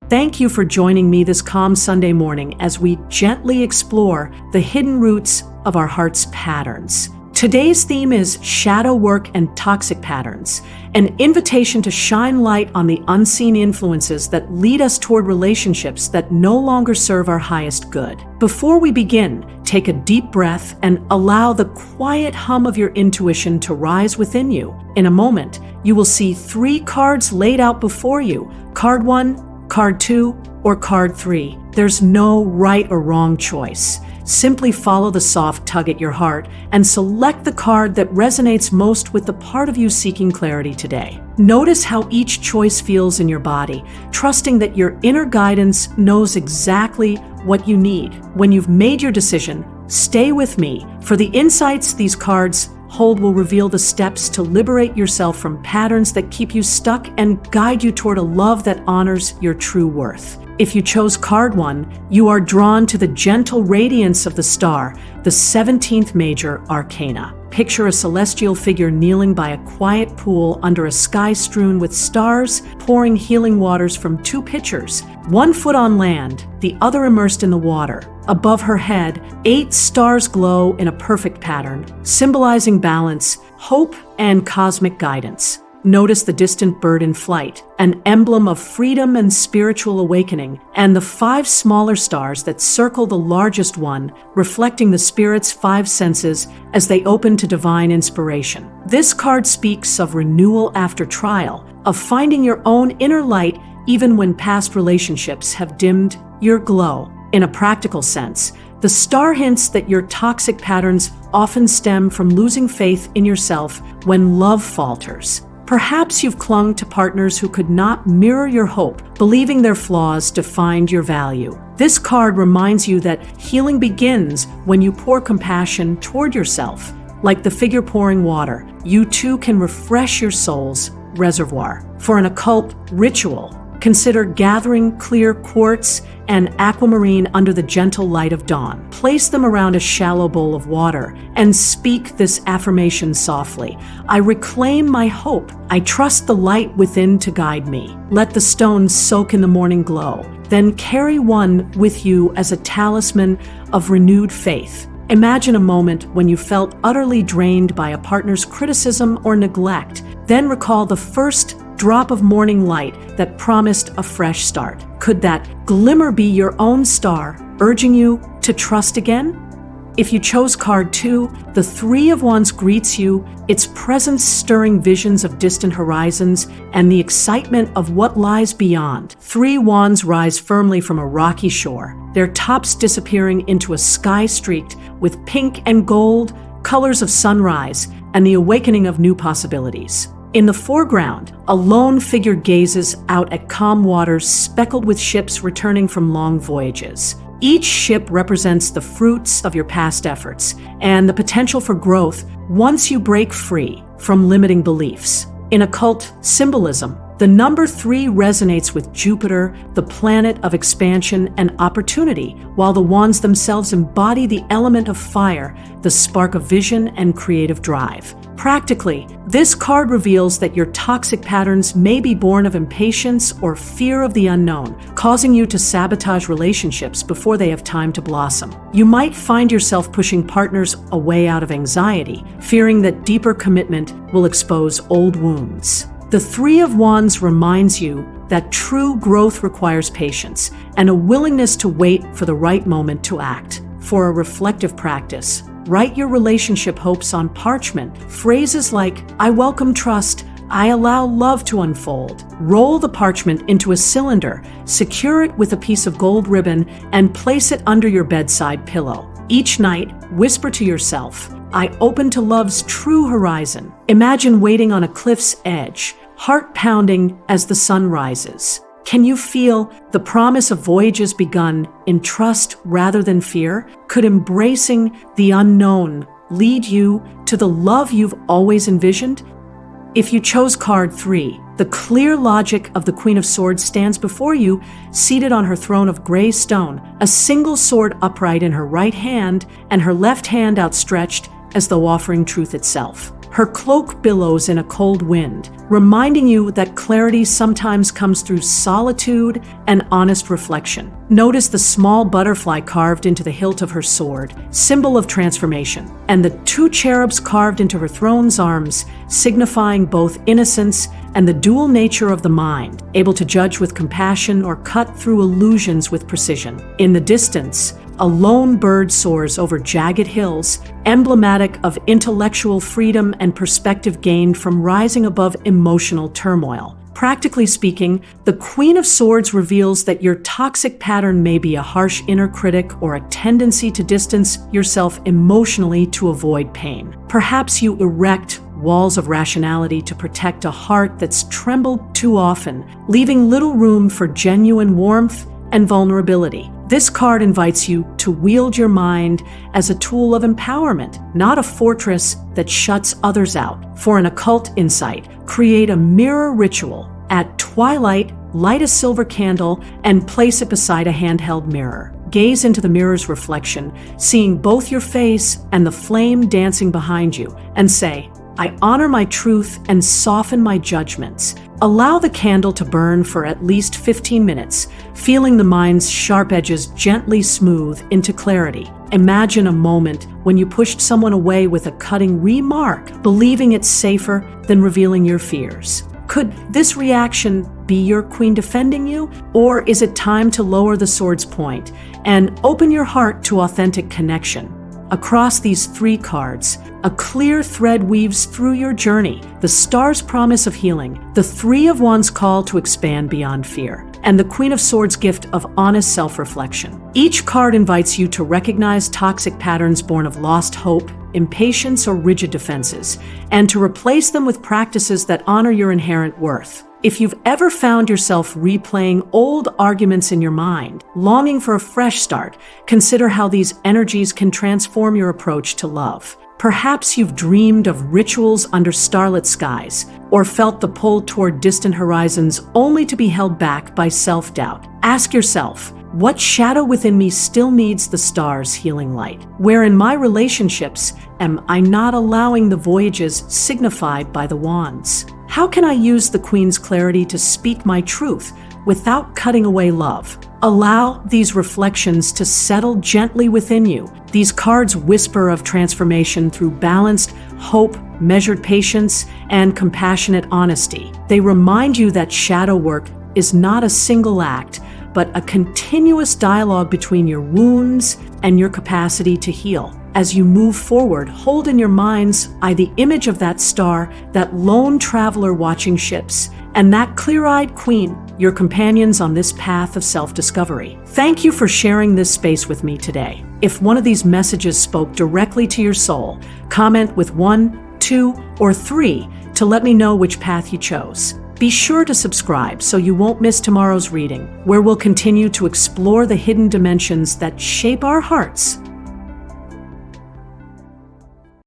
Thank you for joining me this calm Sunday morning as we gently explore the hidden roots of our heart's patterns. Today's theme is shadow work and toxic patterns, an invitation to shine light on the unseen influences that lead us toward relationships that no longer serve our highest good. Before we begin, take a deep breath and allow the quiet hum of your intuition to rise within you. In a moment, you will see 3 cards laid out before you: card 1, card 2, or card 3. There's no right or wrong choice. Simply follow the soft tug at your heart and select the card that resonates most with the part of you seeking clarity today. Notice how each choice feels in your body, trusting that your inner guidance knows exactly what you need. When you've made your decision, stay with me, for the insights these cards hold will reveal the steps to liberate yourself from patterns that keep you stuck and guide you toward a love that honors your true worth. If you chose card 1, you are drawn to the gentle radiance of the star, the 17th major arcana. Picture a celestial figure kneeling by a quiet pool under a sky strewn with stars, pouring healing waters from 2 pitchers, 1 foot on land, the other immersed in the water. Above her head, 8 stars glow in a perfect pattern, symbolizing balance, hope, and cosmic guidance. Notice the distant bird in flight, an emblem of freedom and spiritual awakening, and the 5 smaller stars that circle the largest one, reflecting the spirit's 5 senses as they open to divine inspiration. This card speaks of renewal after trial, of finding your own inner light even when past relationships have dimmed your glow. In a practical sense, the star hints that your toxic patterns often stem from losing faith in yourself when love falters. Perhaps you've clung to partners who could not mirror your hope, believing their flaws defined your value. This card reminds you that healing begins when you pour compassion toward yourself. Like the figure pouring water, you too can refresh your soul's reservoir. For an occult ritual, consider gathering clear quartz and aquamarine under the gentle light of dawn. Place them around a shallow bowl of water and speak this affirmation softly. I reclaim my hope. I trust the light within to guide me. Let the stones soak in the morning glow. Then carry one with you as a talisman of renewed faith. Imagine a moment when you felt utterly drained by a partner's criticism or neglect. Then recall the first drop of morning light that promised a fresh start. Could that glimmer be your own star, urging you to trust again? If you chose card 2, the 3 of Wands greets you, its presence stirring visions of distant horizons and the excitement of what lies beyond. 3 wands rise firmly from a rocky shore, their tops disappearing into a sky streaked with pink and gold, colors of sunrise and the awakening of new possibilities. In the foreground, a lone figure gazes out at calm waters speckled with ships returning from long voyages. Each ship represents the fruits of your past efforts and the potential for growth once you break free from limiting beliefs. In occult symbolism, the number 3 resonates with Jupiter, the planet of expansion and opportunity, while the wands themselves embody the element of fire, the spark of vision and creative drive. Practically, this card reveals that your toxic patterns may be born of impatience or fear of the unknown, causing you to sabotage relationships before they have time to blossom. You might find yourself pushing partners away out of anxiety, fearing that deeper commitment will expose old wounds. The 3 of Wands reminds you that true growth requires patience and a willingness to wait for the right moment to act. For a reflective practice, write your relationship hopes on parchment. Phrases like, I welcome trust, I allow love to unfold. Roll the parchment into a cylinder, secure it with a piece of gold ribbon, and place it under your bedside pillow. Each night, whisper to yourself, I open to love's true horizon. Imagine waiting on a cliff's edge, heart pounding as the sun rises. Can you feel the promise of voyages begun in trust rather than fear? Could embracing the unknown lead you to the love you've always envisioned? If you chose card 3, the clear logic of the Queen of Swords stands before you, seated on her throne of gray stone, a single sword upright in her right hand and her left hand outstretched as though offering truth itself. Her cloak billows in a cold wind, reminding you that clarity sometimes comes through solitude and honest reflection. Notice the small butterfly carved into the hilt of her sword, symbol of transformation, and the two cherubs carved into her throne's arms, signifying both innocence and the dual nature of the mind, able to judge with compassion or cut through illusions with precision. In the distance, a lone bird soars over jagged hills, emblematic of intellectual freedom and perspective gained from rising above emotional turmoil. Practically speaking, the Queen of Swords reveals that your toxic pattern may be a harsh inner critic or a tendency to distance yourself emotionally to avoid pain. Perhaps you erect walls of rationality to protect a heart that's trembled too often, leaving little room for genuine warmth and vulnerability. This card invites you to wield your mind as a tool of empowerment, not a fortress that shuts others out. For an occult insight, create a mirror ritual. At twilight, light a silver candle and place it beside a handheld mirror. Gaze into the mirror's reflection, seeing both your face and the flame dancing behind you, and say, "I honor my truth and soften my judgments." Allow the candle to burn for at least 15 minutes, feeling the mind's sharp edges gently smooth into clarity. Imagine a moment when you pushed someone away with a cutting remark, believing it's safer than revealing your fears. Could this reaction be your queen defending you? Or is it time to lower the sword's point and open your heart to authentic connection? Across these three cards, a clear thread weaves through your journey: the star's promise of healing, the Three of Wands' call to expand beyond fear, and the Queen of Swords' gift of honest self-reflection. Each card invites you to recognize toxic patterns born of lost hope, impatience, or rigid defenses, and to replace them with practices that honor your inherent worth. If you've ever found yourself replaying old arguments in your mind, longing for a fresh start, consider how these energies can transform your approach to love. Perhaps you've dreamed of rituals under starlit skies, or felt the pull toward distant horizons only to be held back by self-doubt. Ask yourself, what shadow within me still needs the stars' healing light? Where in my relationships am I not allowing the voyages signified by the wands? How can I use the Queen's clarity to speak my truth without cutting away love? Allow these reflections to settle gently within you. These cards whisper of transformation through balanced hope, measured patience, and compassionate honesty. They remind you that shadow work is not a single act, but a continuous dialogue between your wounds and your capacity to heal. As you move forward, hold in your mind's eye the image of that star, that lone traveler watching ships, and that clear-eyed queen, your companions on this path of self-discovery. Thank you for sharing this space with me today. If one of these messages spoke directly to your soul, comment with 1, 2, or 3 to let me know which path you chose. Be sure to subscribe so you won't miss tomorrow's reading, where we'll continue to explore the hidden dimensions that shape our hearts